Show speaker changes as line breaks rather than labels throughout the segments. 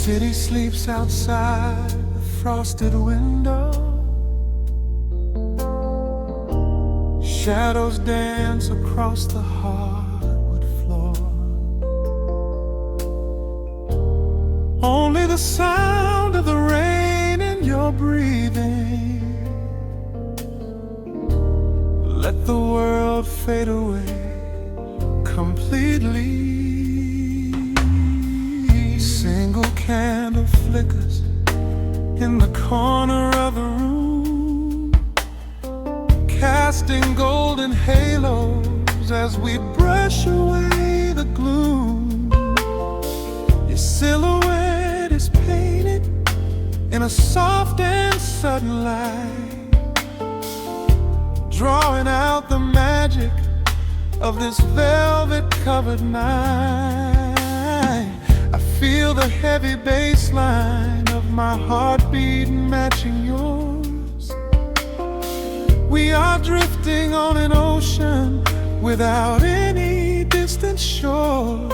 city sleeps outside the frosted window. Shadows dance across the hardwood floor. Only the sound of the rain in your breathing. Let the world fade away completely. Single candle flickers in the corner of the room, casting golden halos as we brush away the gloom. Your silhouette is painted in a soft and sudden light, drawing out the magic of this velvet-covered night. I feel the heavy bass line of my heartbeat matching yours. We are drifting on an ocean without any distant shores.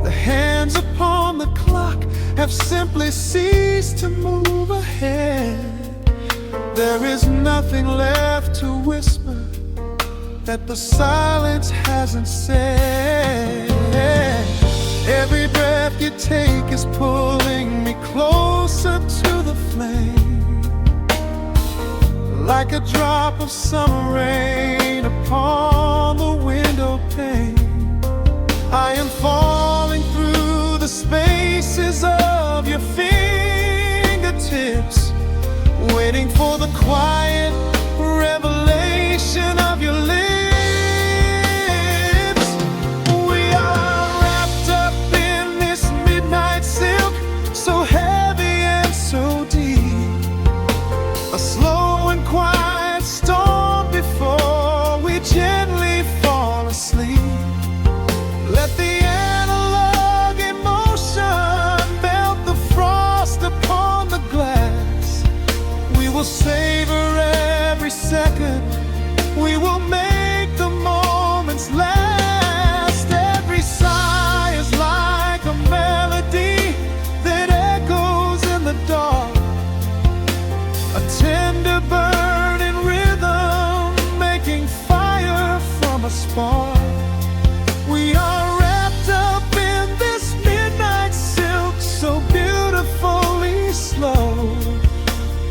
The hands upon the clock have simply ceased to move ahead. There is nothing left to whisper that the silence hasn't said. Every breath you take is pulling me closer to the flame, like a drop of summer rain upon the window pane. I am falling through the spaces of your fingertips, waiting for the quiet revelation of your lips. We are wrapped up in this midnight silk, so heavy and so deep. A slow and quiet storm before we gently fall asleep. Let the analog emotion melt the frost upon the glass. We will savor every second, we will make the moments last. Every sigh is like a melody that echoes in the dark, a tender burning rhythm making fire from a spark. We are wrapped up in this midnight silk, so beautifully slow,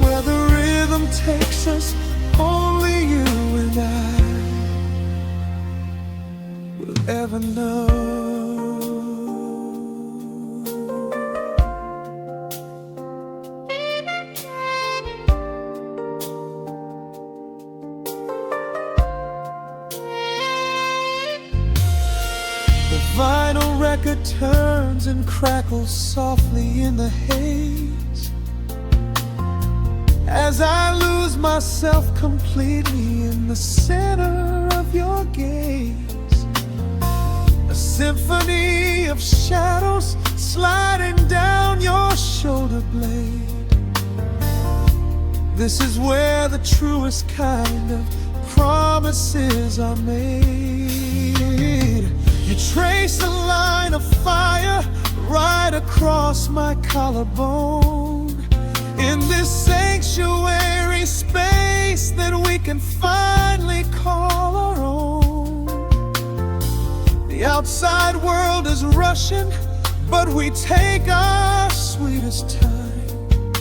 where the rhythm takes us, only you and I will ever know. The vinyl record turns and crackles softly in the haze as I lose myself completely in the center of your gaze. A symphony of shadows sliding down your shoulder blade. This is where the truest kind of promises are made. You trace a line of fire right across my collarbone, in this sanctuary space that we can finally call our own. The outside world is rushing, but we take our sweetest time,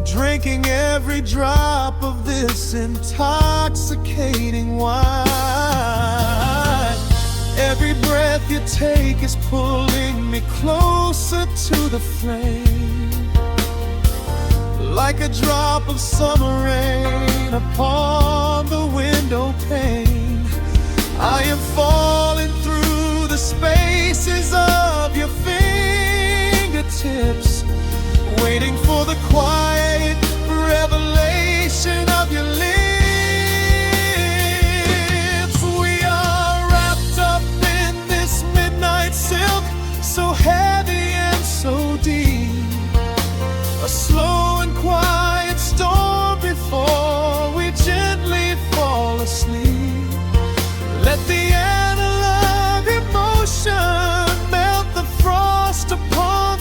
drinking every drop of this intoxicating wine. Every breath you take is pulling me closer to the flame, like a drop of summer rain upon the window pane. I am falling through the spaces of your fingertips, waiting for the quiet revelation of your lips. We are wrapped up in this midnight silk, so heavy and so deep. A slow and quiet storm before we gently fall asleep. Let the analog emotion melt the frost upon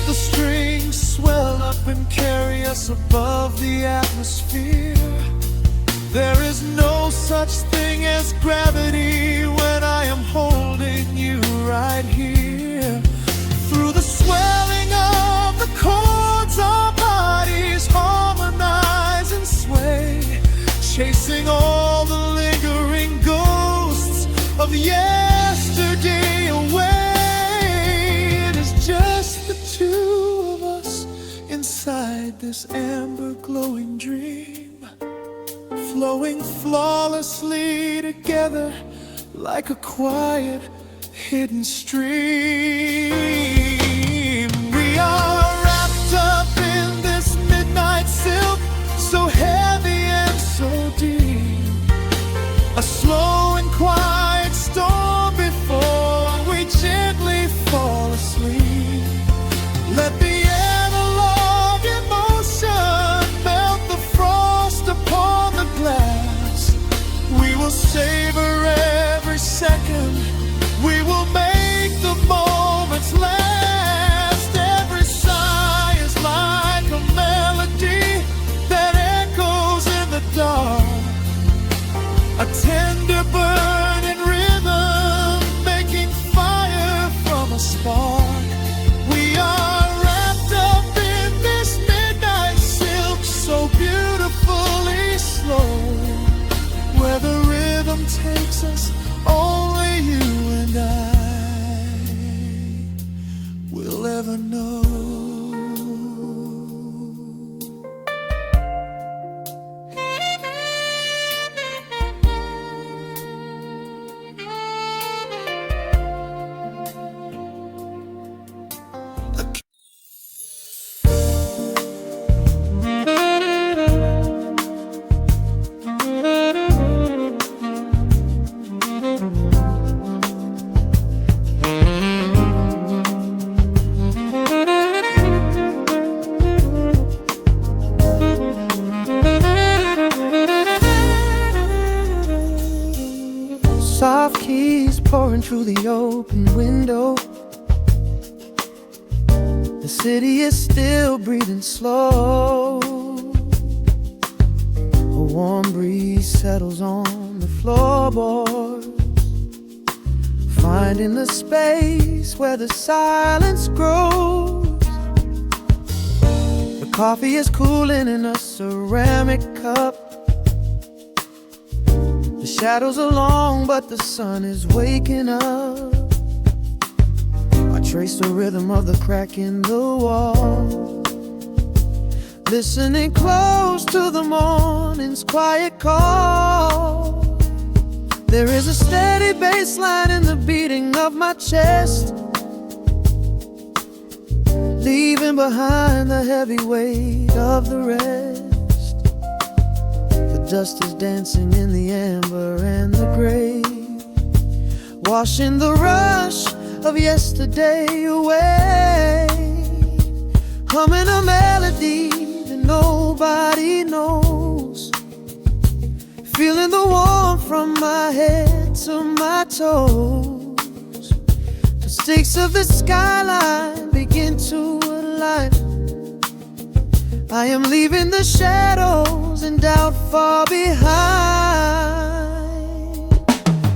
the strings swell up and carry us above the atmosphere. There is no such thing as gravity when I am holding you right here. Through the swelling of the chords, our bodies harmonize and sway, chasing all the lingering ghosts of yesterday away. It is just the two of us inside this amber glowing dream, flowing flawlessly together like a quiet hidden stream. We are wrapped up in this midnight silk, so heavy and so deep, a slow and quiet storm before we gently fall asleep. Let the analog emotion melt the frost upon the glass. We will savor every second, we will make the moments last. Every sigh is like a melody that echoes in the dark, a tender burning rhythm making fire from a spark. We are wrapped up in this midnight silk, so beautifully slow, where the rhythm takes us, only you and I will ever know. Soft keys pouring through the open window. The city is still breathing slow. A warm breeze settles on the floorboards, finding the space where the silence grows. The coffee is cooling in a ceramic cup. The shadows are long, but the sun is waking up. I trace the rhythm of the crack in the wall, listening close to the morning's quiet call. There is a steady bass line in the beating of my chest, leaving behind the heavy weight of the rest. The dust is dancing in the amber and the gray, washing the rush of yesterday away. Humming a melody that nobody knows, feeling the warmth from my head to my toes. The stakes of the skyline begin to align. I am leaving the shadows and doubt far behind.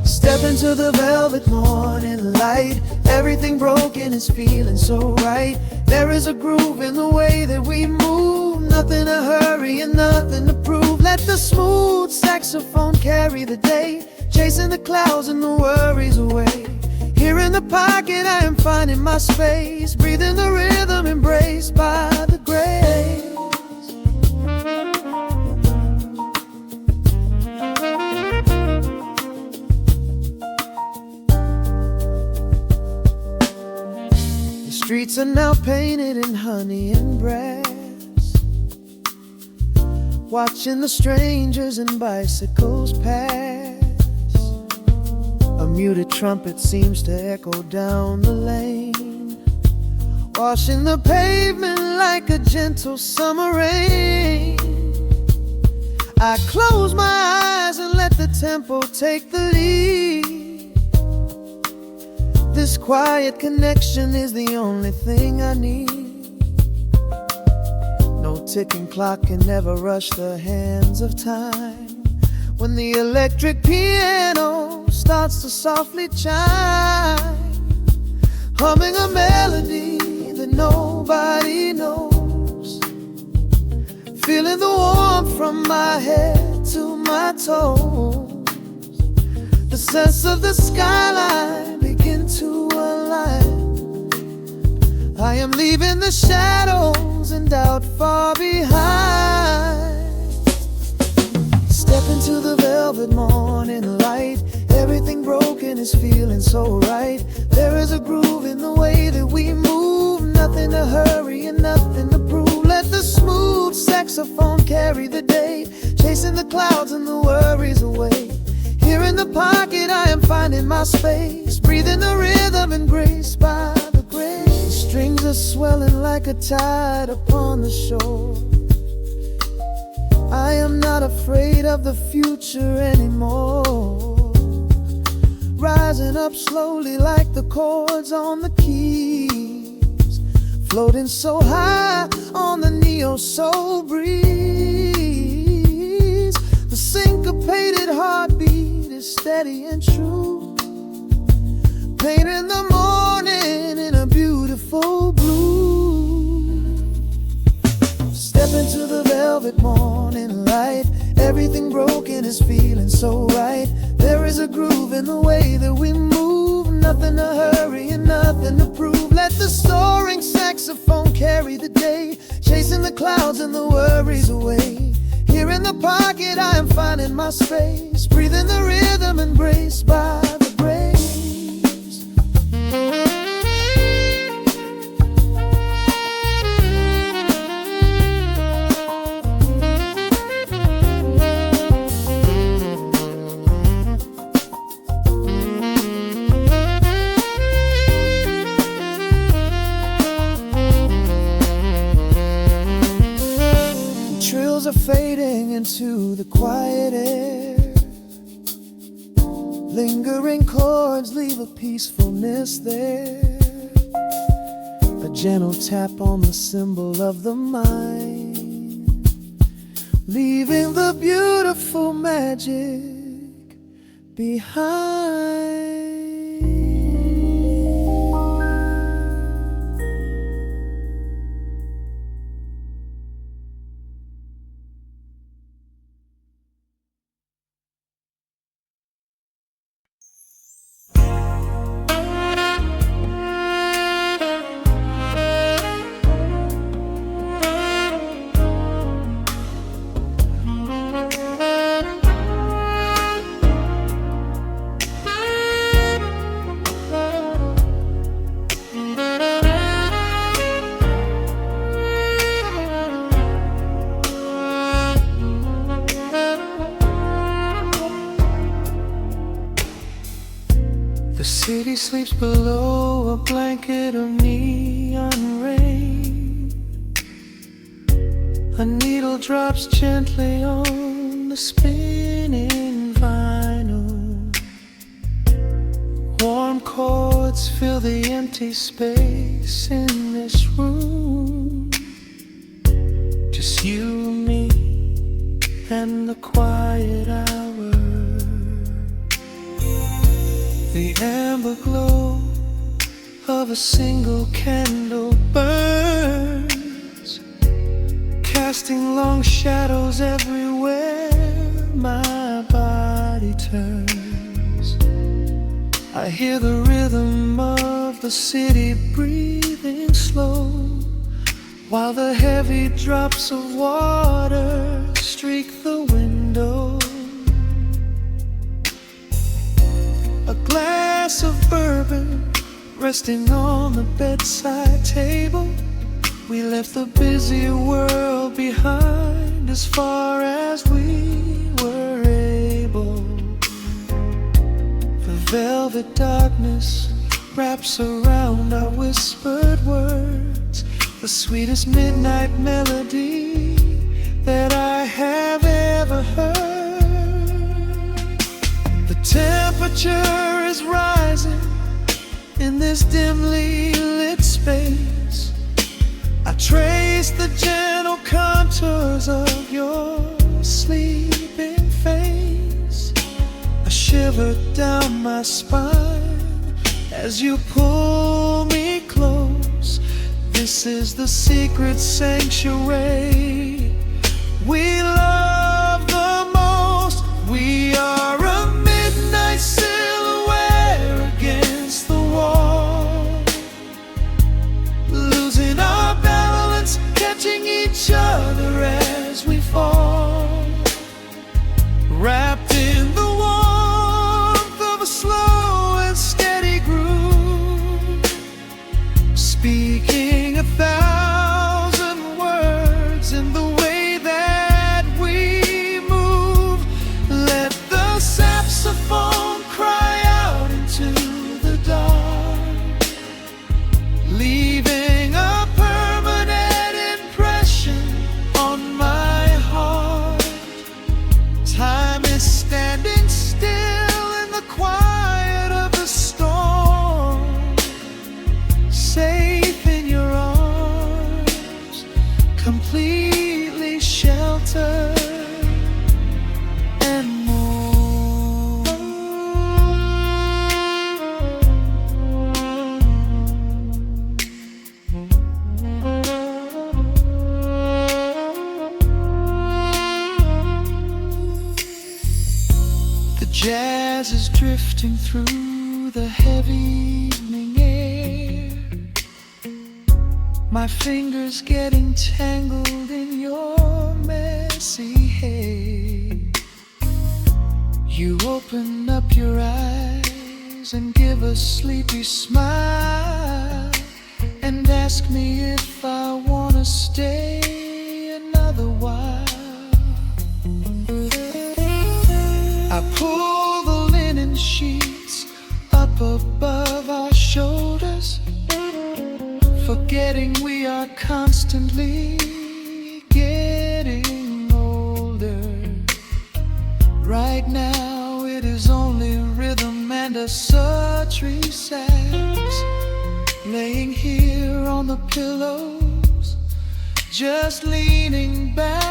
Step into the velvet morning light. Everything broken is feeling so right. There is a groove in the way that we move, nothing to hurry and nothing to prove. Let the smooth saxophone carry the day, chasing the clouds and the worries away. Here in the pocket I am finding my space, breathing the rhythm embraced by the grace. The streets are now painted in honey and brass, watching the strangers and bicycles pass. A muted trumpet seems to echo down the lane, washing the pavement like a gentle summer rain. I close my eyes and let the tempo take the lead. This quiet connection is the only thing I need. No ticking clock can never rush the hands of time. When the electric piano starts to softly chime, humming a melody that nobody knows, feeling the warmth from my head to my toes. The sense of the skyline begin to align. I am leaving the shadows and doubt far behind. Step into the velvet morning light. Everything broken is feeling so right. There is a groove in the way that we move. Nothing to hurry and nothing to prove. Let the smooth saxophone carry the day, chasing the clouds and the worries away. Here in the pocket I am finding my space, breathing the rhythm and grace by the grace. The strings are swelling like a tide upon the shore. I am not afraid of the future anymore. Rising up slowly like the chords on the keys, floating so high on the neo-soul breeze. The syncopated heartbeat is steady and true, painting the morning in a beautiful blue. Step into the velvet morning light. Everything broken is feeling so right. There is a groove in the way that we move. Nothing to hurry and nothing to prove. Let the soaring saxophone carry the day, chasing the clouds and the worries away. Here in the pocket I am finding my space, breathing the rhythm embraced by the grace. Are fading into the quiet air. Lingering chords leave a peacefulness there. A gentle tap on the cymbal of the mind, leaving the beautiful magic behind. The city sleeps below a blanket of neon rain. A needle drops gently on the spinning vinyl. Warm chords fill the empty space in this room. Just you, me, and the quiet hour. The amber glow of a single candle burns, casting long shadows everywhere my body turns. I hear the rhythm of the city breathing slow, while the heavy drops of water streak the window. A glass of bourbon resting on the bedside table. We left the busy world behind as far as we were able. The velvet darkness wraps around our whispered words, the sweetest midnight melody that I have ever heard. The temperature is rising in this dimly lit space. I trace the gentle contours of your sleeping face. A shiver down my spine as you pull me close. This is the secret sanctuary we love the most. We are a midnight silhouette against the wall, losing our balance, catching each other as we fall, wrapped in the warmth of a slow and steady groove, speaking 1,000 words in the way that we move. Let the saxophone cry out into the dark, leaving a permanent impression on my heart. Time is standing still in the quiet of the storm, safe in your arms, completely sheltered and more. The jazz is drifting through the heavy evening air, my fingers getting tangled in your messy hair. You open up your eyes and give a sleepy smile and ask me if I wanna stay another while. I pull the linen sheets up above our shoulders, forgetting we are constantly getting older. Right now it is only rhythm and a sultry sax, laying here on the pillows, just leaning back.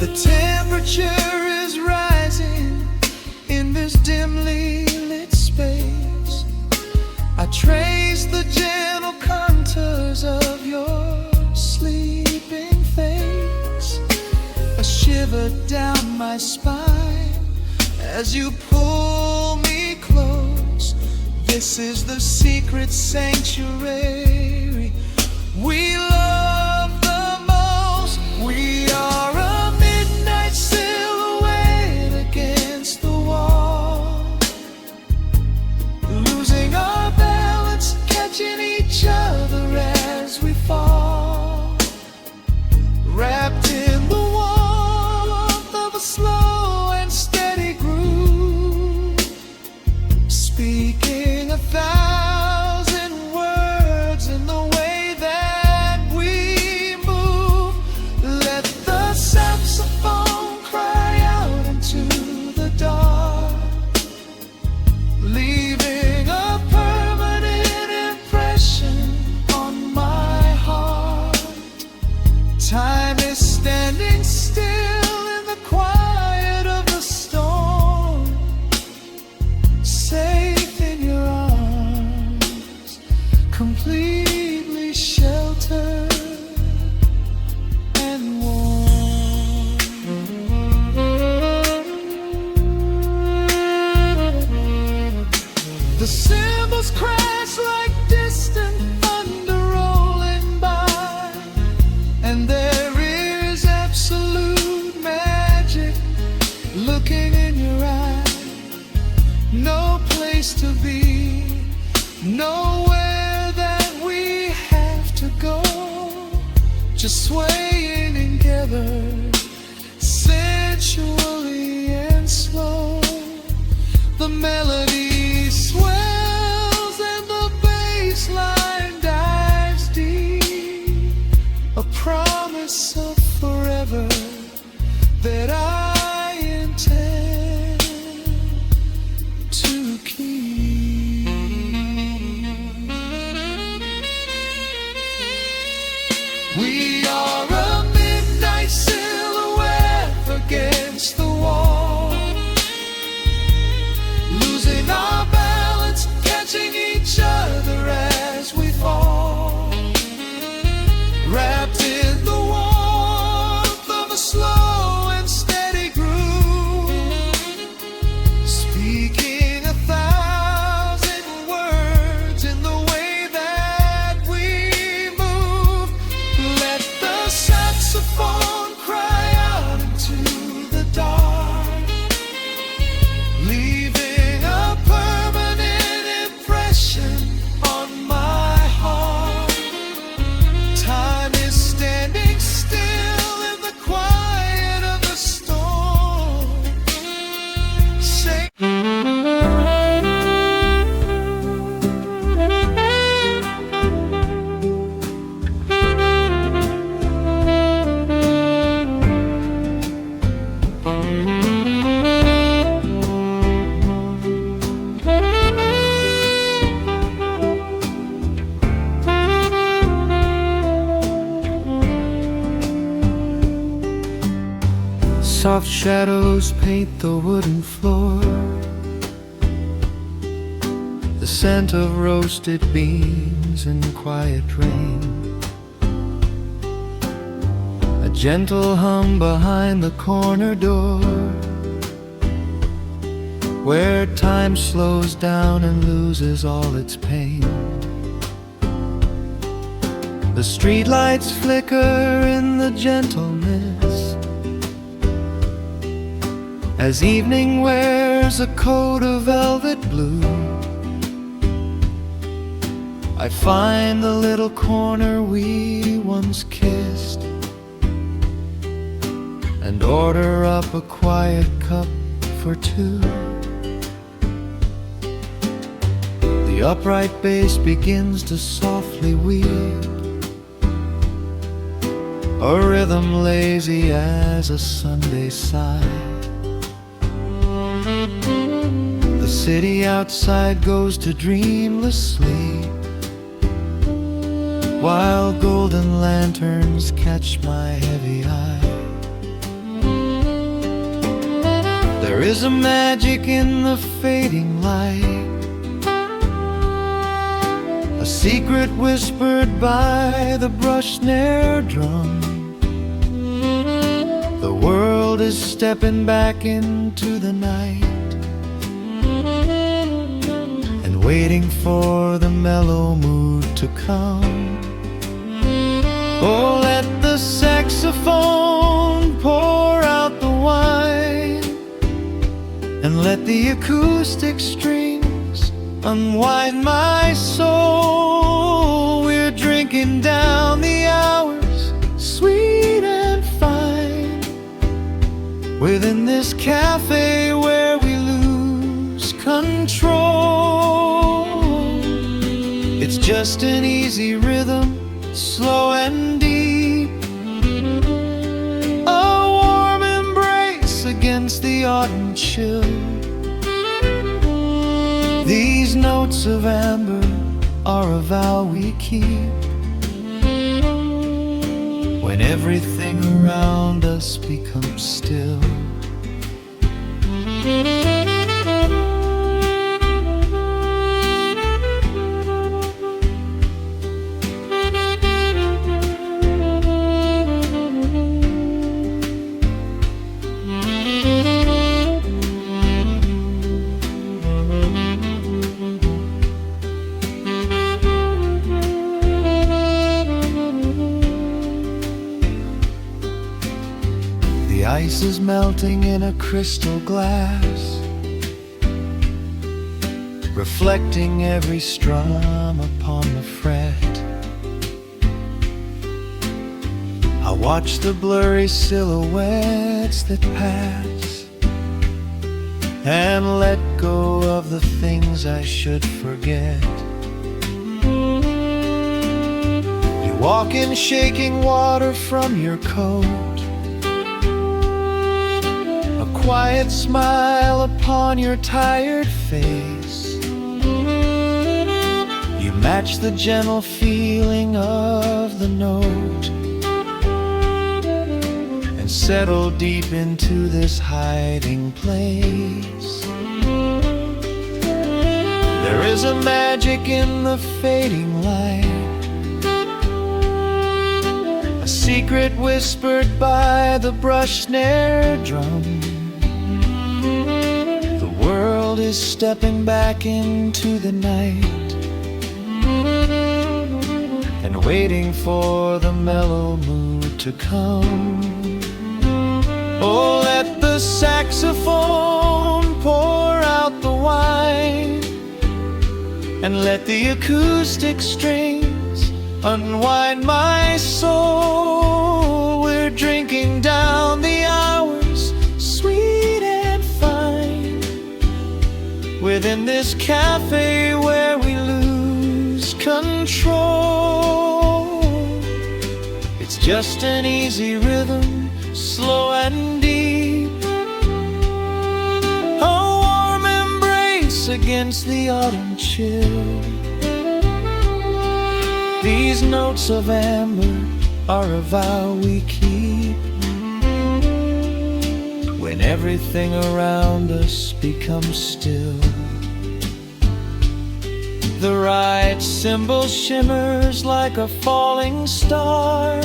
The temperature is rising in this dimly lit space. I trace the gentle contours of your sleeping face. A shiver down my spine as you pull me close. This is the secret sanctuary we love the most. We are a midnight silhouette against the wall, losing our balance, catching each other as we fall, wrapped in the warmth of a slow and steady groove, speaking 1,000 words in the way that we move. Let the saxophone cry out into the dark, leaving a permanent impression on my heart. Time is standing still in the quiet of the storm, safe in your arms, completely sheltered and warm. The cymbals crash like distant thunder rolling by, and there is absolute magic looking in your eye. No place to be, nowhere that we have to go, just swaying together, sensually and slow. The melody swells and the bass line dives deep, a promise of forever that I intend to keep. We are a midnight silhouette against the wall, losing our balance, catching each other as we fall, wrapped in the warmth of a slow and steady groove, speaking 1,000 words in the way that we move. Let the saxophone cry out into the dark, leaving a permanent impression on my heart. Time is standing still in the quiet of the storm. Say soft shadows paint the wooden floor, the scent of roasted beans and quiet rain, a gentle hum behind the corner door, where time slows down and loses all its pain. The streetlights flicker in the gentle mist, as evening wears a coat of velvet blue. I find the little corner we once kissed, and order up a quiet cup for two. The upright bass begins to softly weep, a rhythm lazy as a Sunday sigh. The city outside goes to dreamless sleep, while golden lanterns catch my heavy eye. There is a magic in the fading light, a secret whispered by the brush snare drum. The world is stepping back into the night, waiting for the mellow mood to come. Oh, let the saxophone pour out the wine, and let the acoustic strings unwind my soul. We're drinking down the hours, sweet and fine, within this cafe where we lose control. It's just an easy rhythm, slow and deep, a warm embrace against the autumn chill. These notes of amber are a vow we keep, when everything around us becomes still. The ice is melting in a crystal glass, reflecting every strum upon the fret. I watch the blurry silhouettes that pass, and let go of the things I should forget. You walk in shaking water from your coat, a quiet smile upon your tired face. You match the gentle feeling of the note settle deep into this hiding place. There is a magic in the fading light, a secret whispered by the brush snare drum. The world is stepping back into the night and waiting for the mellow mood to come. Oh, let the saxophone pour out the wine, and let the acoustic strings unwind my soul. We're drinking down the hours, sweet and fine, within this cafe where we lose control. It's just an easy rhythm, slow and deep, a warm embrace against the autumn chill. These notes of amber are a vow we keep when everything around us becomes still. The right cymbal shimmers like a falling star.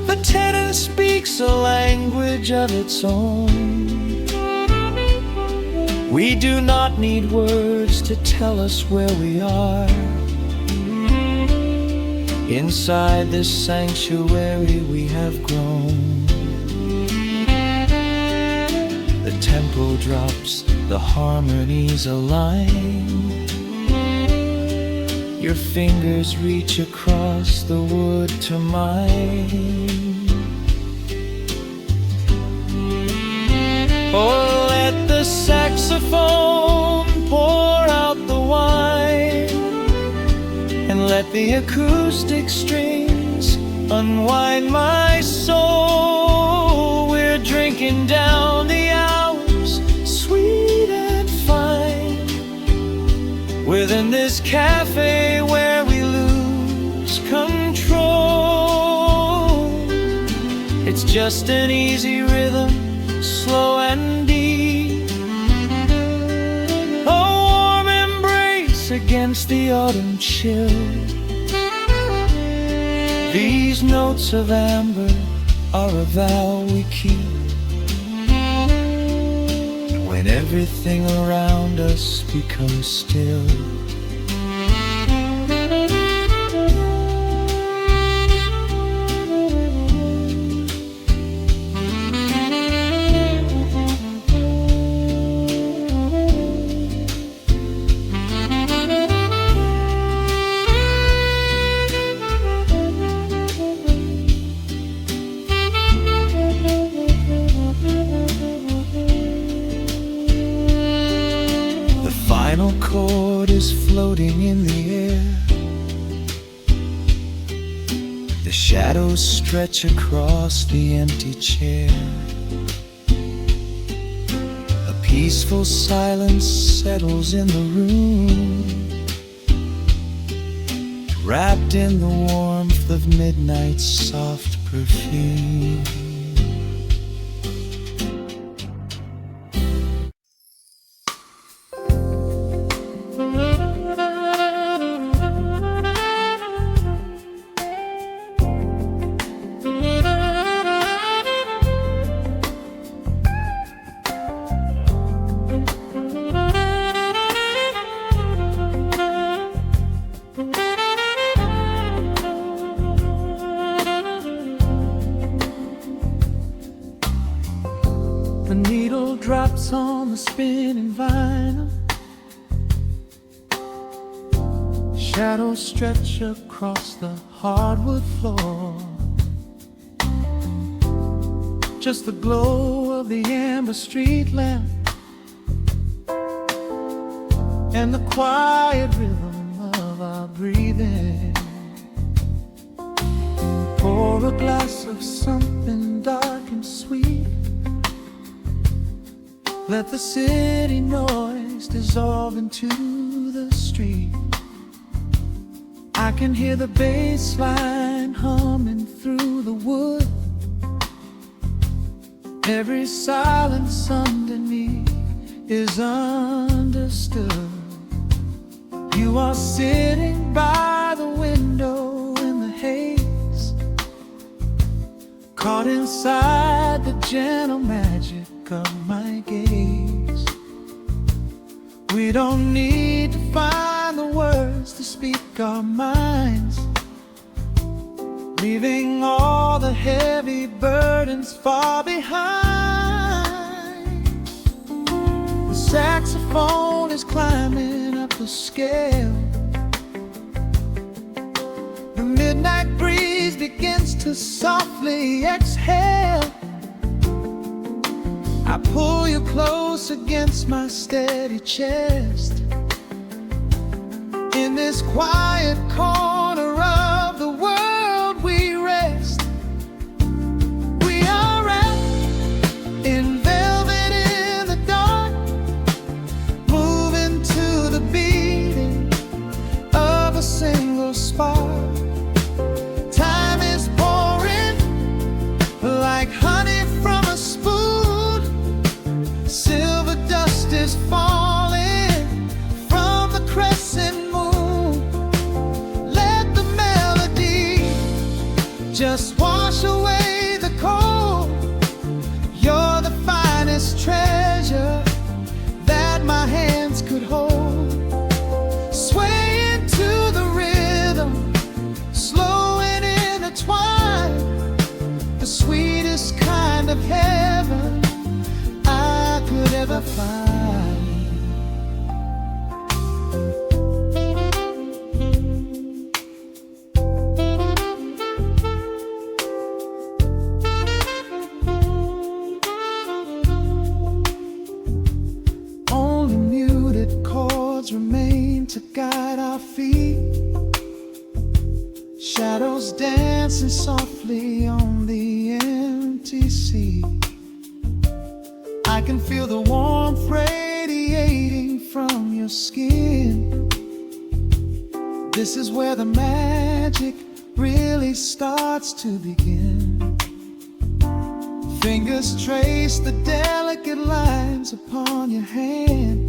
The tenor speaks a language of its own. We do not need words to tell us where we are. Inside this sanctuary we have grown. The tempo drops, the harmonies align. Your fingers reach across the wood to mine. Oh, let the saxophone pour out the wine, and let the acoustic strings unwind my soul. We're drinking down the hours, sweet and fine, within this cafe where we lose control. It's just an easy rhythm, slow and deep, a warm embrace against the autumn chill. These notes of amber are a vow we keep when everything around us becomes still. The final chord is floating in the air. The shadows stretch across the empty chair. A peaceful silence settles in the room, wrapped in the warmth of midnight's soft perfume. The needle drops on the spinning vinyl. Shadows stretch across the hardwood floor. Just the glow of the amber street lamp and the quiet rhythm of our breathing. Pour a glass of something dark and sweet. Let the city noise dissolve into the street. I can hear the bass line humming through the wood, Every silence underneath is understood. You are sitting by the window in the haze, caught inside the gentle magic of my gaze. We don't need to find the words to speak our minds, leaving all the heavy burdens far behind. The saxophone is climbing up the scale. The midnight breeze begins to softly exhale. I pull you close against my steady chest. In this quiet corner of the world we rest. We are wrapped in velvet in the dark, moving to the beating of a single spark. Time is pouring like honey from a spoon. Silver dust is falling from the crescent moon. Let the melody just wash away the cold. You're the finest treasure that my hands could hold. Swaying to the rhythm, slow and intertwined, the sweetest kind of heaven I could ever find. Only muted chords remain to guide our feet, shadows dancing softly on the empty sea. I can feel the warmth radiating from your skin. This is where the magic really starts to begin. Fingers trace the delicate lines upon your hand,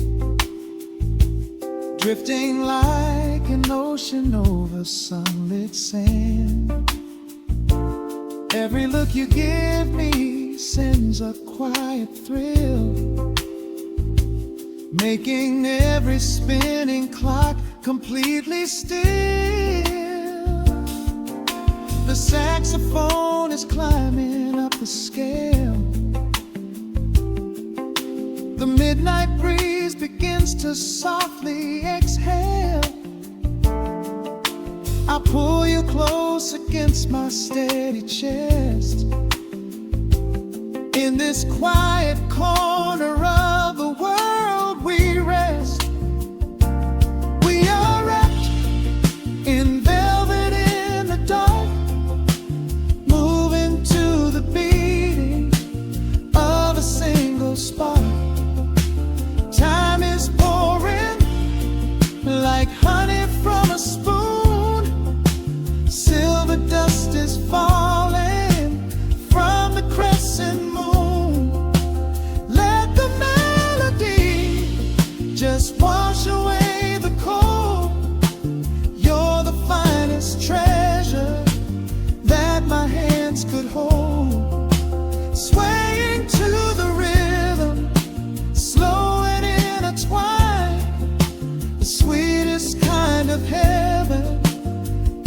drifting like an ocean over sunlit sand. Every look you give me sends a quiet thrill, making every spinning clock completely still. The saxophone is climbing up the scale. The midnight breeze begins to softly exhale. I pull you close against my steady chest. In this quiet corner of the world we rest. We are wrapped in velvet in the dark, moving to the beating of a single spark. Time is pouring like honey from a spoon. Silver dust is falling from the crescent moon. Let the melody just wash away the cold. You're the finest treasure that my hands could hold. Swaying to the rhythm, slow and intertwined, the sweetest kind of heaven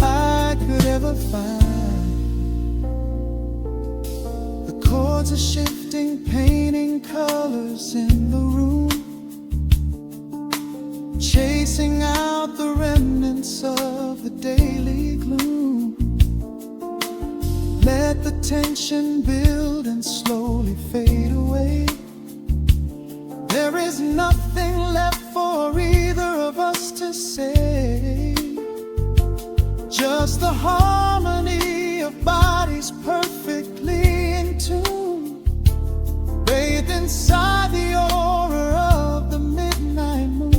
I could ever find. The chords are shifting, painting colors in the room, chasing out the remnants of the daily gloom. Let the tension build and slowly fade away. There is nothing left for either of us to say, just the harmony of bodies perfectly in tune, bathed inside the aura of the midnight moon.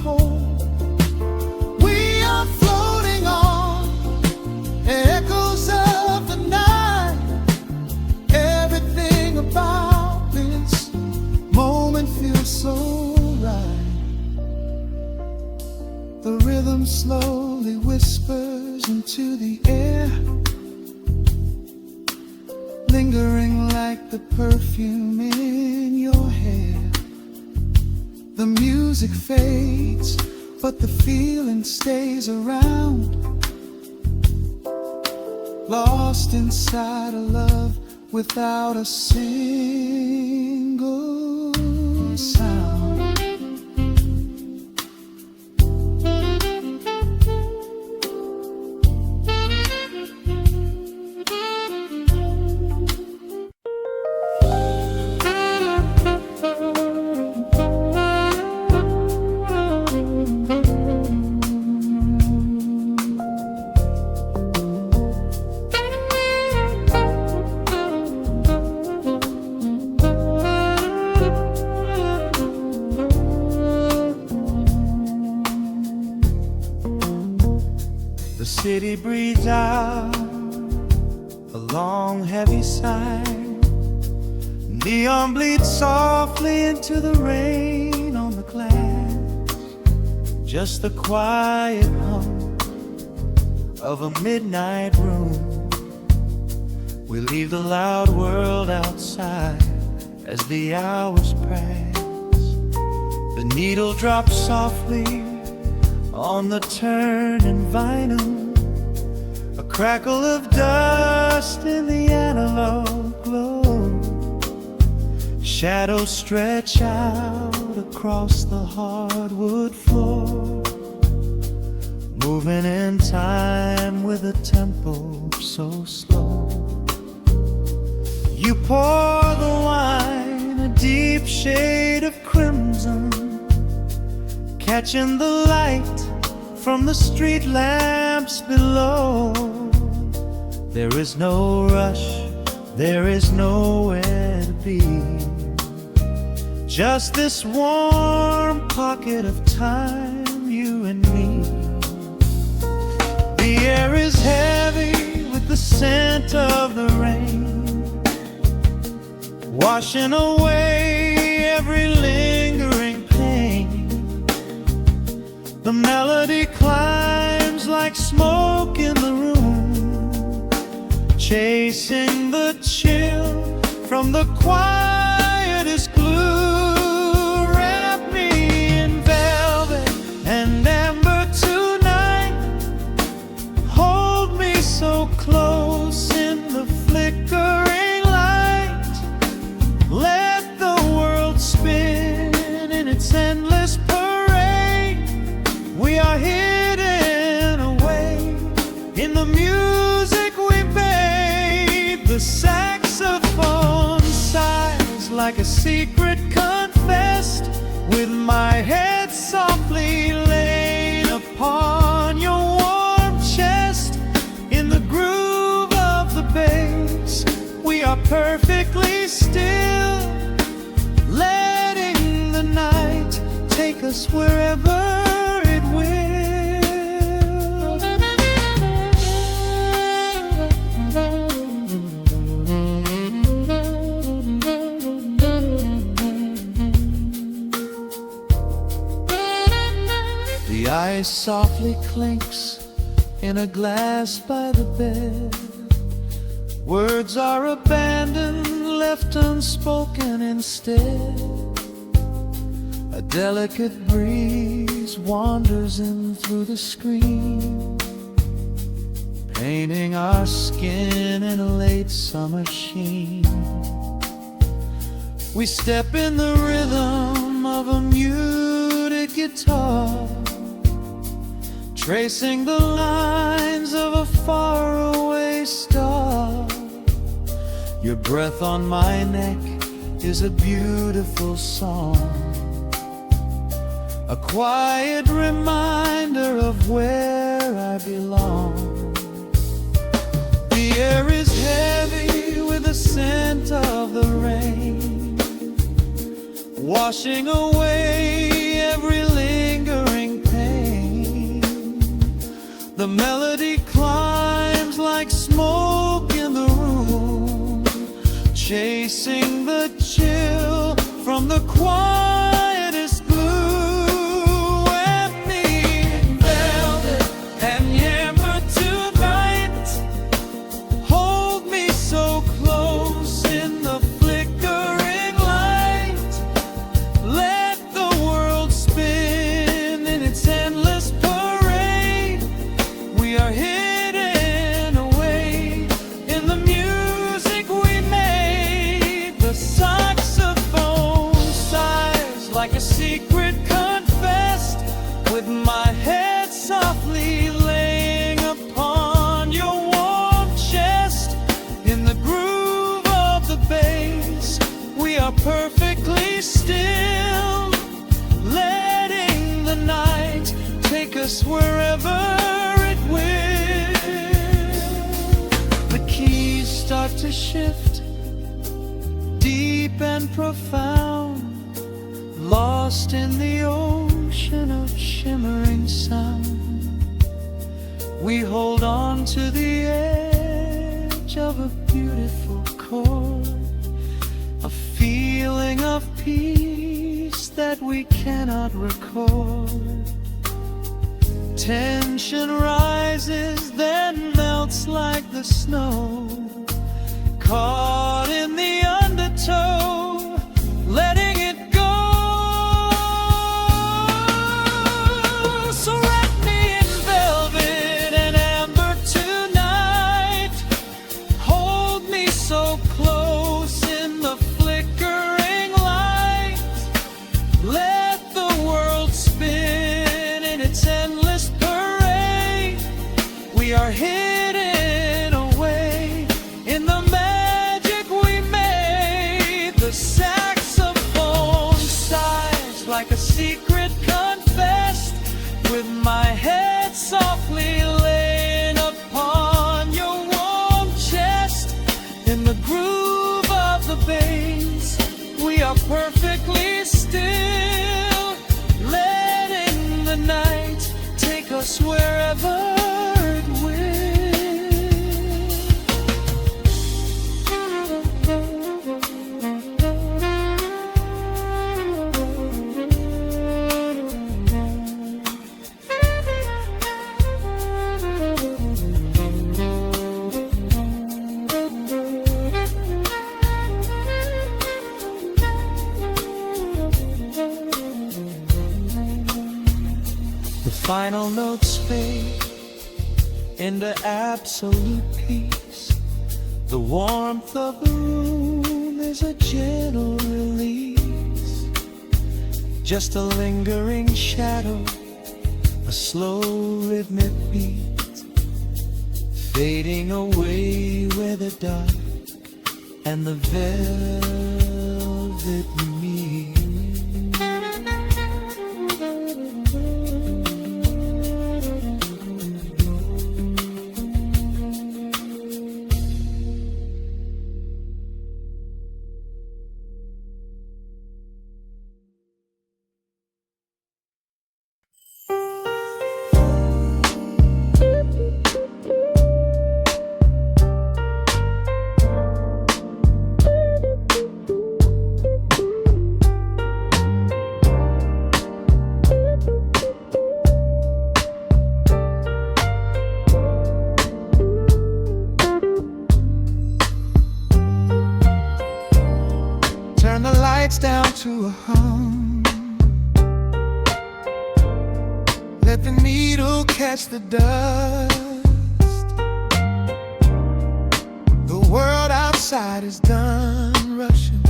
hold. We are floating on echoes of the night. Everything about this moment feels so right. The rhythm slowly whispers into the air, lingering like the perfume in your hair. The music fades, but the feeling stays around, lost inside a love without a single sound.
The city breathes out a long heavy sigh. Neon bleeds softly into the rain on the glass. Just the quiet hum of a midnight room. We leave the loud world outside as the hours pass. The needle drops softly on the turning vinyl, a crackle of dust in the analog glow. Shadows stretch out across the hardwood floor, moving in time with a tempo so slow. You pour the wine, a deep shade of crimson, catching the light from the street lamps below. There is no rush, there is nowhere to be, just this warm pocket of time, you and me. The air is heavy with the scent of the rain, washing away every lingering pain. The melody climbs like smoke in the room, chasing the chill from the quietest glue. Wrap me in velvet and amber tonight, hold me so close in the flickering light. Let the world spin in its endless parade. We are hidden away in the music we made. The saxophone sighs like a secret confessed, with my head softly laid upon your warm chest. In the groove of the bass, we are perfectly still, letting the night take us wherever it will. The ice softly clinks in a glass by the bed. Words are abandoned, left unspoken instead. A delicate breeze wanders in through the screen, painting our skin in a late summer sheen. We step in the rhythm of a muted guitar, tracing the lines of a faraway star. Your breath on my neck is a beautiful song, a quiet reminder of where I belong. The air is heavy with the scent of the rain, washing away every lingering The melody climbs like smoke in the room, chasing the chill from the quietest blue. And me in velvet and amber tonight, hold me so close in the flickering light. Let the world spin in its endless parade. We are hidden away in the music we made. The saxophone sighs like a secret confessed, with my head softly laying upon your warm chest. In the groove of the bass, we are perfectly still, letting the night take us wherever it will. The keys start to shift, deep and profound, lost in the ocean of shimmering sound. We hold on to the edge of a beautiful chord, a feeling of peace that we cannot record. Tension rises, then melts like the snow, caught in the undertow, letting it go. So wrap me in velvet and amber tonight, hold me so close in the flickering light. Let the world spin in its endless parade. We are hidden away in the magic we made. The saxophone sighs like a secret confessed, with my head softly laying upon your warm chest. In the groove of the bass, we are perfectly still, letting the night take us wherever it will. The final notes fade into absolute peace. The warmth of the room is a gentle release, just a lingering shadow, a slow rhythmic beat, fading away where the dark and the velvet meet. Turn the lights down to a hum, let the needle catch the dust. The world outside is done rushing,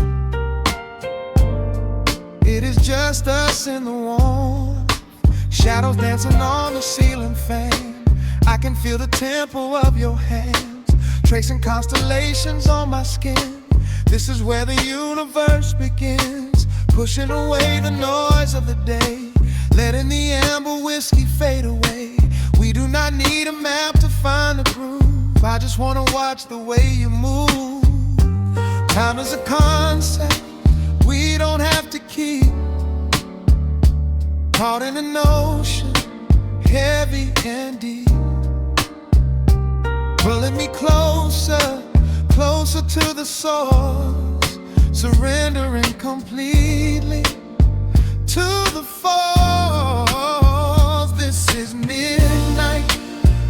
it is just us in the warmth, shadows dancing on the ceiling fan. I can feel the tempo of your hands, tracing constellations on my skin. This is where the universe begins, pushing away the noise of the day, letting the amber whiskey fade away. We do not need a map to find the groove, I just wanna watch the way you move. Time is a concept we don't have to keep, caught in an ocean, heavy and deep. pulling me closer, closer to the source, surrendering completely to the force. This is midnight,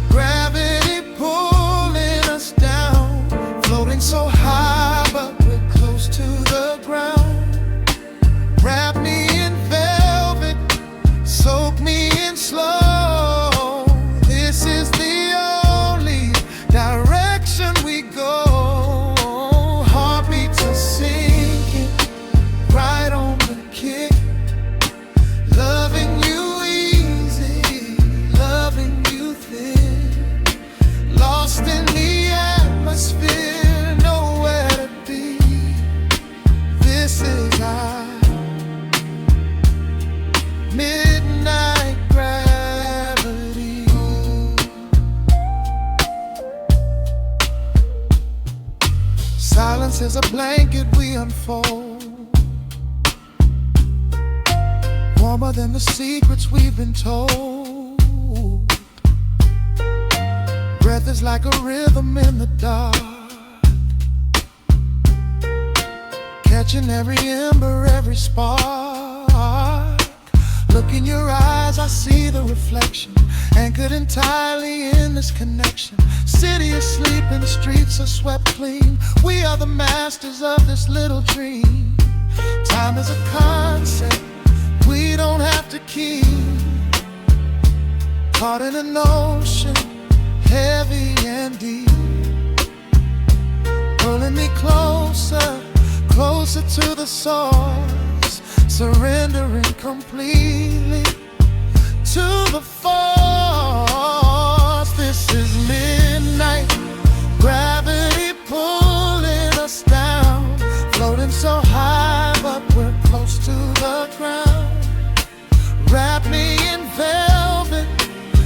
gravity pulling us down, floating so high but we're close to the ground. Wrap me in velvet, soak me in slow. This is the only direction we go. Heartbeats are sinking, right on the kick. Loving you easy, loving you thin. Lost in the atmosphere, nowhere to be. This is our midnight gravity. Silence is a blanket we unfold, warmer than the secrets we've been told. Breath is like a rhythm in the dark, catching every ember, every spark. Look in your eyes, I see the reflection, anchored entirely in this connection. City asleep and the streets are swept clean. We are the masters of this little dream. Time is a concept we don't have to keep. Caught in an ocean, heavy and deep, pulling me closer, closer to the source, surrendering completely to the force. This is midnight, gravity pulling us down, floating so high but we're close to the ground. Wrap me in velvet,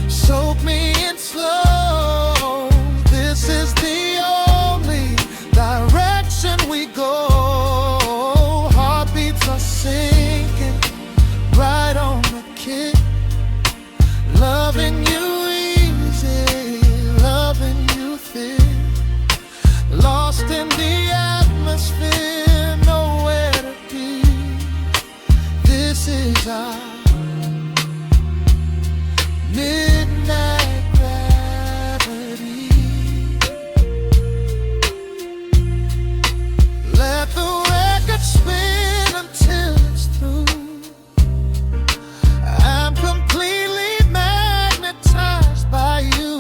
soak me in slow. This is the only direction we go. Heartbeats are sinking, right on the kick. Loving you easy, loving you thin. Lost in the atmosphere, nowhere to be. This is our midnight gravity. Let the record spin until it's through. I'm completely magnetized by you.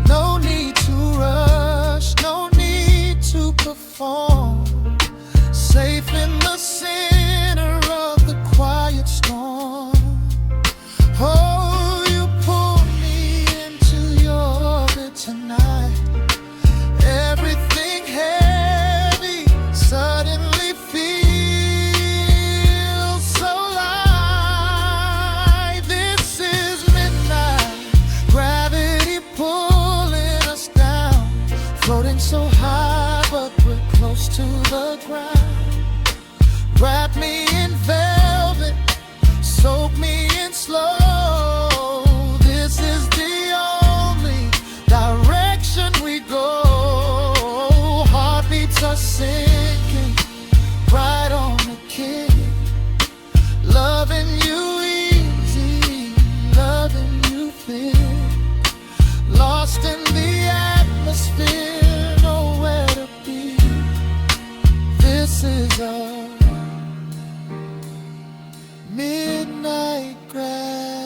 No need to rush, no need to perform. Safe in the center of the quiet storm. Oh, you pull me into your orbit tonight. Everything heavy suddenly feels so light. This is midnight, gravity pulling us down, floating so high but we're close to the ground. Wrap me in velvet, soak me in slow. This is the only direction we go. Heartbeats are sinking, right on the kick. Loving you easy, loving you thin. Lost in the atmosphere, nowhere to be. This is a midnight gravity.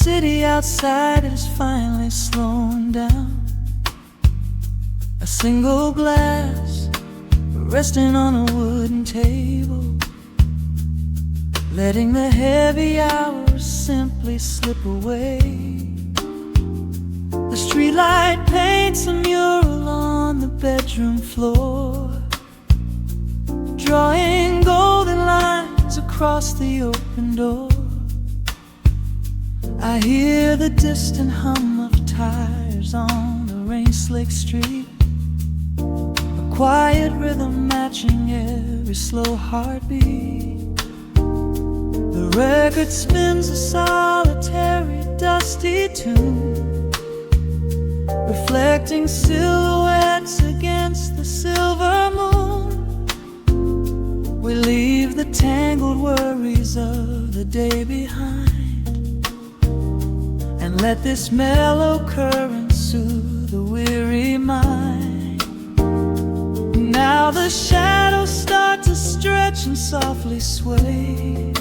city outside is finally slowing down. A single glass resting on a wooden table, letting the heavy hours simply slip away. The streetlight paints a mural on the bedroom floor, drawing golden lines across the open door. I hear the distant hum of tires on the rain-slicked street, a quiet rhythm matching every slow heartbeat. The record spins a solitary, dusty tune, reflecting silhouettes against the silver moon. We leave the tangled worries of the day behind, and let this mellow current soothe the weary mind. Now the shadows start to stretch and softly sway,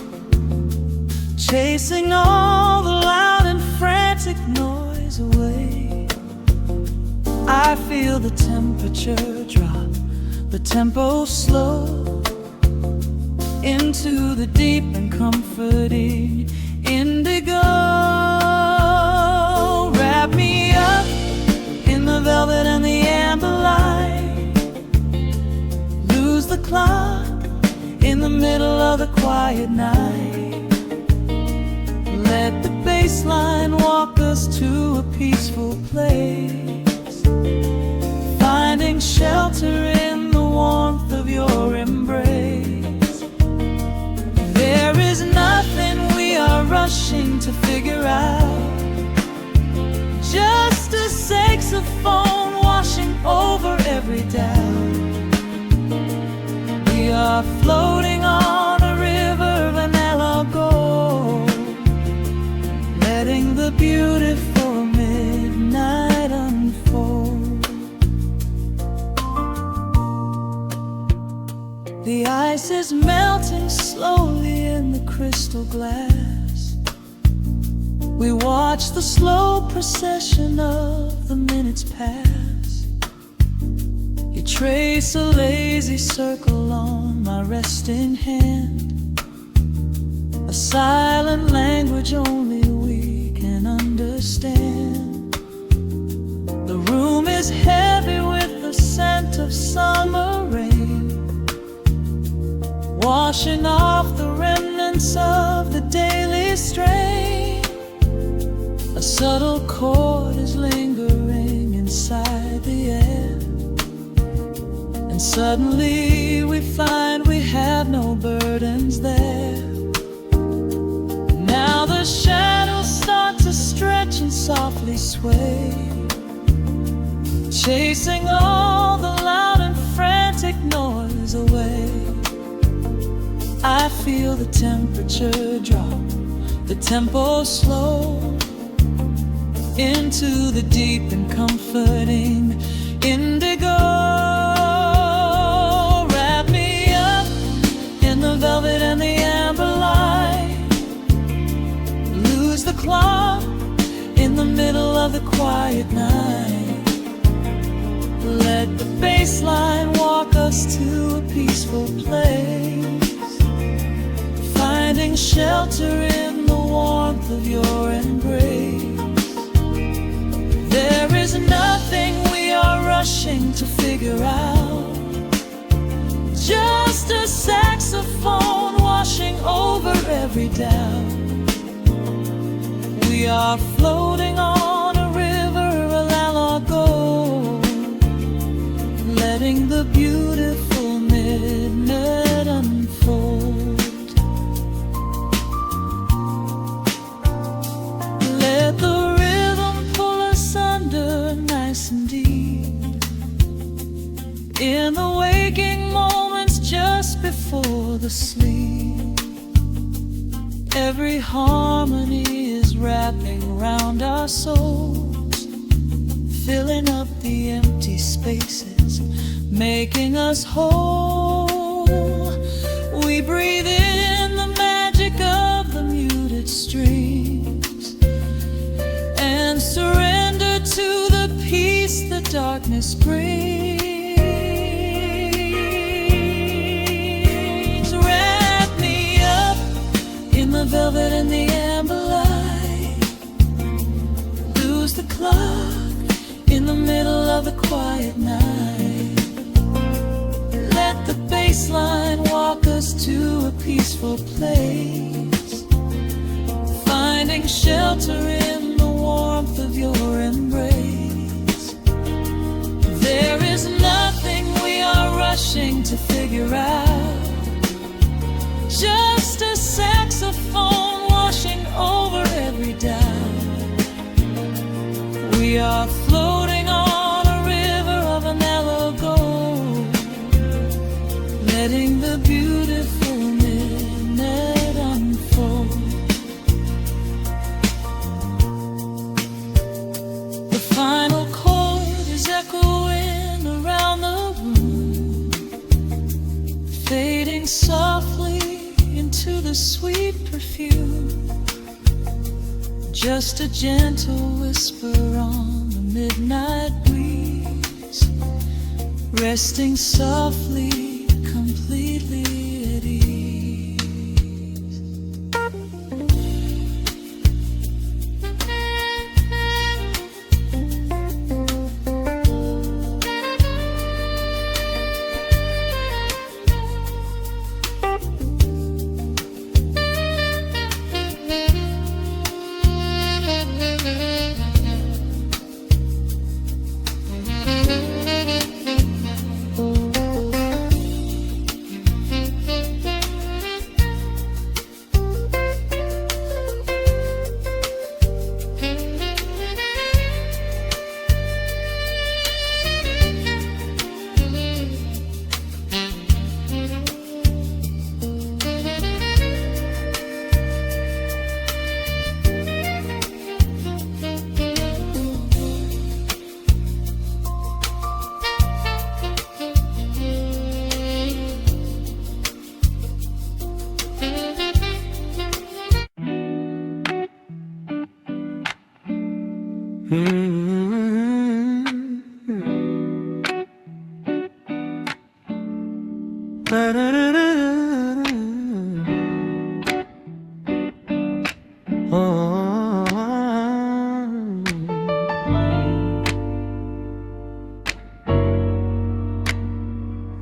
chasing all the loud and frantic noise away. I feel the temperature drop, the tempo slow, into the deep and comforting indigo. Wrap me up in the velvet and the amber light, lose the clock in the middle of the quiet night. Let the bass line walk us to a peaceful place, finding shelter in the warmth of your embrace. There is nothing we are rushing to figure out, just a saxophone washing over every doubt. We are floating on a river, vanilla gold, letting the beautiful midnight unfold. The ice is melting slowly in the crystal glass. We watch the slow procession of the minutes pass. You trace a lazy circle on my resting hand, a silent language only we can understand. The room is heavy with the scent of summer rain, washing off the remnants of the daily strain. A subtle chord is lingering inside the air, and suddenly we find we have no burdens there. Now the shadows start to stretch and softly sway, chasing all the loud and frantic noise away. I feel the temperature drop, the tempo slow, into the deep and comforting indigo. Wrap me up in the velvet and the amber light, lose the clock in the middle of the quiet night. Let the bass line walk us to a peaceful place, finding shelter in the warmth of your embrace. There is nothing we are rushing to figure out, just a saxophone washing over every doubt. We are floating on a river, a la gold, letting the beautiful midnight unfold. Let the nice and deep, in the waking moments just before the sleep. Every harmony is wrapping round our souls, filling up the empty spaces, making us whole. We breathe in the magic of the muted strings, surrender to the peace the darkness brings. Wrap me up in the velvet and the amber light. Lose the clock in the middle of the quiet night. Let the bass line walk us to a peaceful place, finding shelter in the warmth of your embrace. There is nothing we are rushing to figure out, just a saxophone washing over every doubt. We are floating on a river of a mellow gold, letting the beautiful midnight unfold. The final chord is echoing around the room, fading softly into the sweet perfume. Just a gentle whisper on the midnight breeze, resting softly, completely at ease.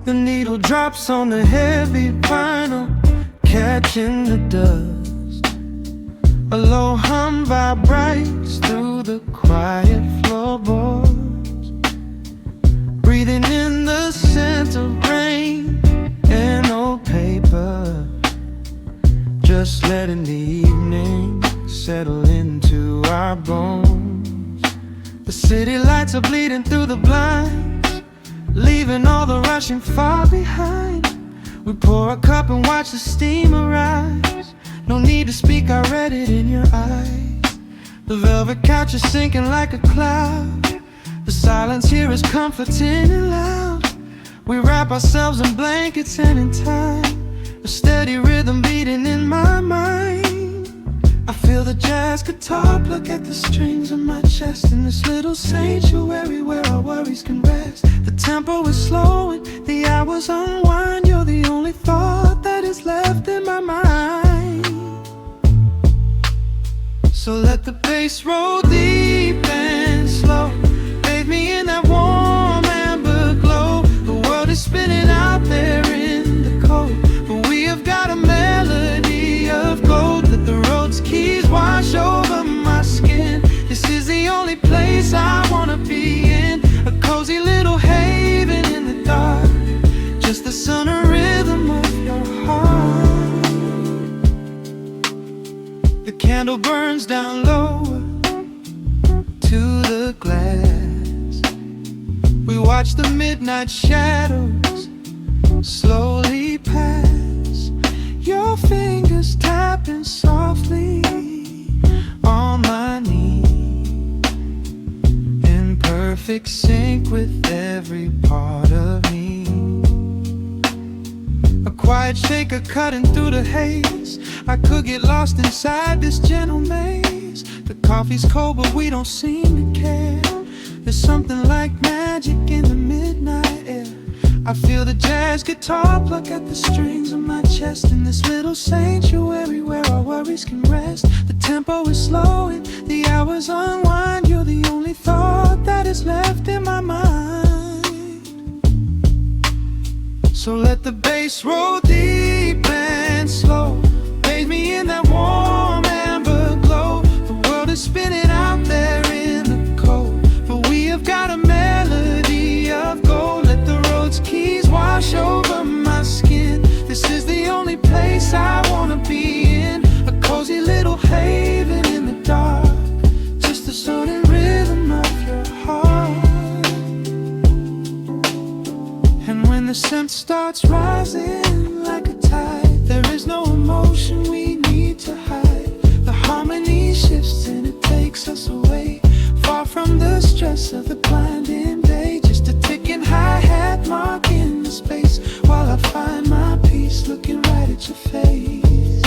The needle drops on the heavy vinyl, catching the dust. A low hum vibrates through the quiet floorboards, breathing in the scent of rain and old paper, just letting the evening settle into our bones. The city lights are bleeding through the blinds, leaving all the rushing far behind. We pour a cup and watch the steam arise. No need to speak, I read it in your eyes. The velvet couch is sinking like a cloud. The silence here is comforting and loud. We wrap ourselves in blankets and in time, a steady rhythm beating in my mind. I feel the jazz guitar pluck at the strings of my chest, in this little sanctuary where our worries can rest. The tempo is slowing, the hours unwind. You're the only thought that is left in my mind. So let the bass roll deep and slow, bathe me in that warm amber glow. The world is spinning out there in the cold, but we have got a melody of gold. Let the Rhodes keys wash over my skin. This is the only place I wanna be in, a cozy little haven in the dark, just the sound and rhythm of your heart. The candle burns down lower to the glass. We watch the midnight shadows slowly pass. Your fingers tapping softly on my knee, in perfect sync with every part of me. A quiet shaker cutting through the haze. I could get lost inside this gentle maze. The coffee's cold, but we don't seem to care. There's something like magic in the midnight air. I feel the jazz guitar pluck at the strings of my chest in this little sanctuary where our worries can rest. The tempo is slow and the hours unwind. You're the only thought that is left in my mind. So let the bass roll deep and slow. Bathe me in that warm amber glow. The world is spinning out there in the cold, but we have got a melody of gold. Let the Rhodes keys wash over my skin. This is the only place I wanna be in, a cozy little haven in the dark, just the sound and rhythm of your heart. And when the scent starts rising like a tide, there is no emotion we need to hide. The harmony shifts and it takes us away, far from the stress of the blinding day. Just a ticking hi-hat marking the space, while I find my peace looking right at your face.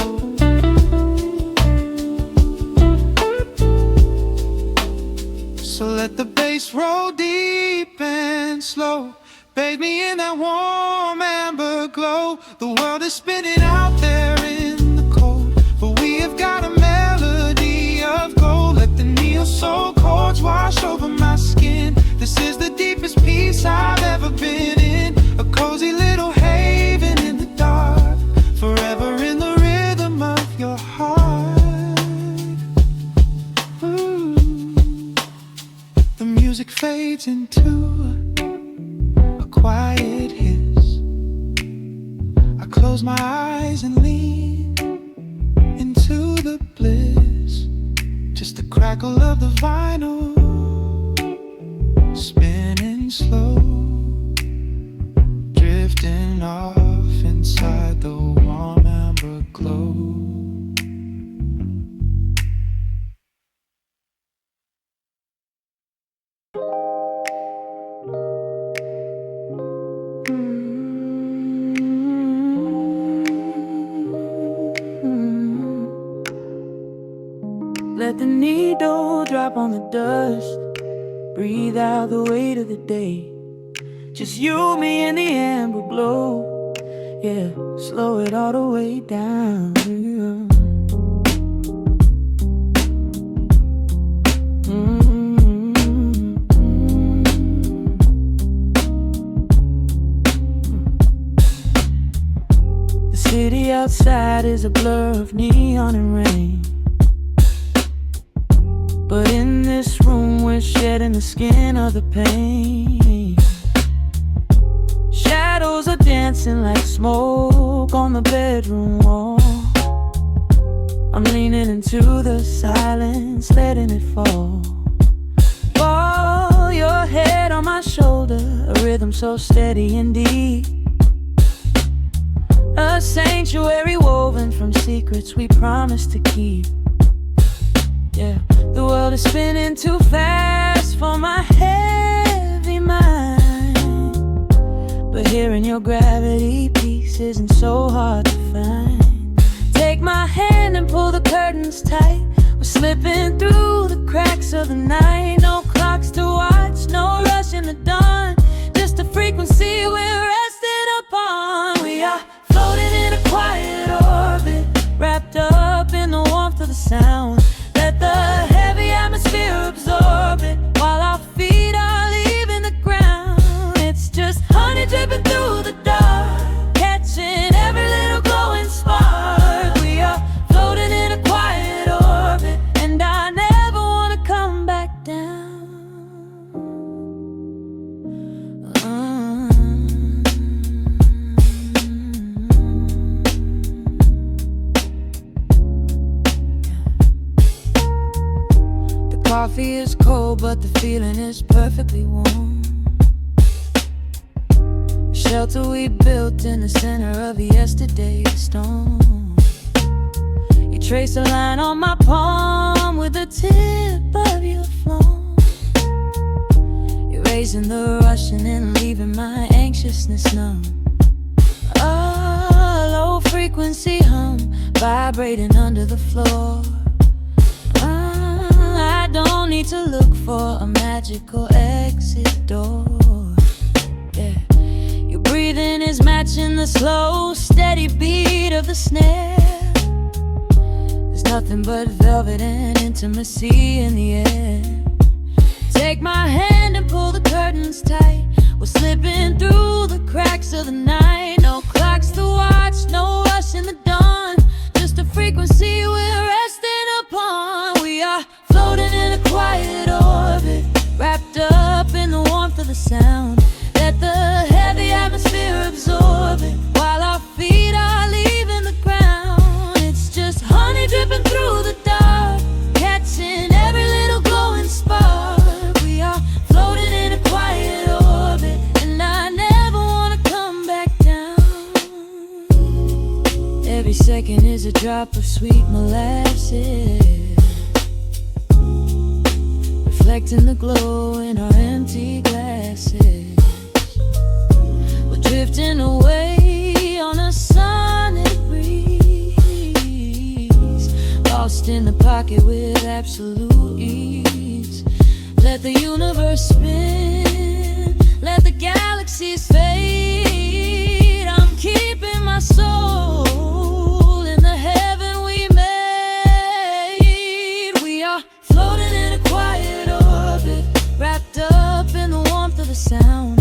So let the bass roll deep and slow. Bathe me in that warm amber glow. The world is spinning out there in the cold, but we have got a melody of gold. Let the neo-soul chords wash over my skin. This is the deepest peace I've ever been in, a cozy little haven in the dark, forever in the rhythm of your heart. Ooh. The music fades into a quiet hiss. I close my eyes and lean into the bliss. Just the crackle of the vinyl spinning slow, drifting off inside the warm amber glow.
Let the needle drop on the dust. Breathe out the weight of the day. Just you, me, and the amber glow. Yeah, slow it all the way down. The city outside is a blur of neon and rain, but in this room we're shedding the skin of the pain. Shadows are dancing like smoke on the bedroom wall. I'm leaning into the silence, letting it fall. Fall your head on my shoulder, a rhythm so steady and deep. A sanctuary woven from secrets we promised to keep. Yeah, the world is spinning too fast for my heavy mind, but hearing your gravity piece isn't so hard to find. Take my hand and pull the curtains tight. We're slipping through the cracks of the night. No clocks to watch, no rush in the dawn, just a frequency we're resting upon. We are floating in a quiet orbit, wrapped up in the warmth of the sound. Let the heavy atmosphere absorb it, while our feet are leaving the ground. It's just honey dripping through the dark, catching every little glowing spark. We are floating in a quiet orbit, and I never want to come back down. Coffee is cold, but the feeling is perfectly warm. Shelter we built in the center of yesterday's storm. You trace a line on my palm with the tip of your phone, erasing the rushing and leaving my anxiousness numb. A low frequency hum vibrating under the floor. don't need to look for a magical exit door. Yeah, your breathing is matching the slow, steady beat of the snare. There's nothing but velvet and intimacy in the air. Take my hand and pull the curtains tight. We're slipping through the cracks of the night. No clocks to watch, no rush in the dawn. Just a frequency we're resting upon. We are floating in a quiet orbit, wrapped up in the warmth of the sound. Let the heavy atmosphere absorb it, while our feet are leaving the ground. It's just honey dripping through the dark, catching every little glowing spark. We are floating in a quiet orbit, and I never wanna come back down. Every second is a drop of sweet molasses, reflecting the glow in our empty glasses. We're drifting away on a sonic breeze, lost in the pocket with absolute ease. Let the universe spin, let the galaxies fade. I'm keeping my soul in the heaven we made. We are floating in a quiet orbit, wrapped up in the warmth of the sound.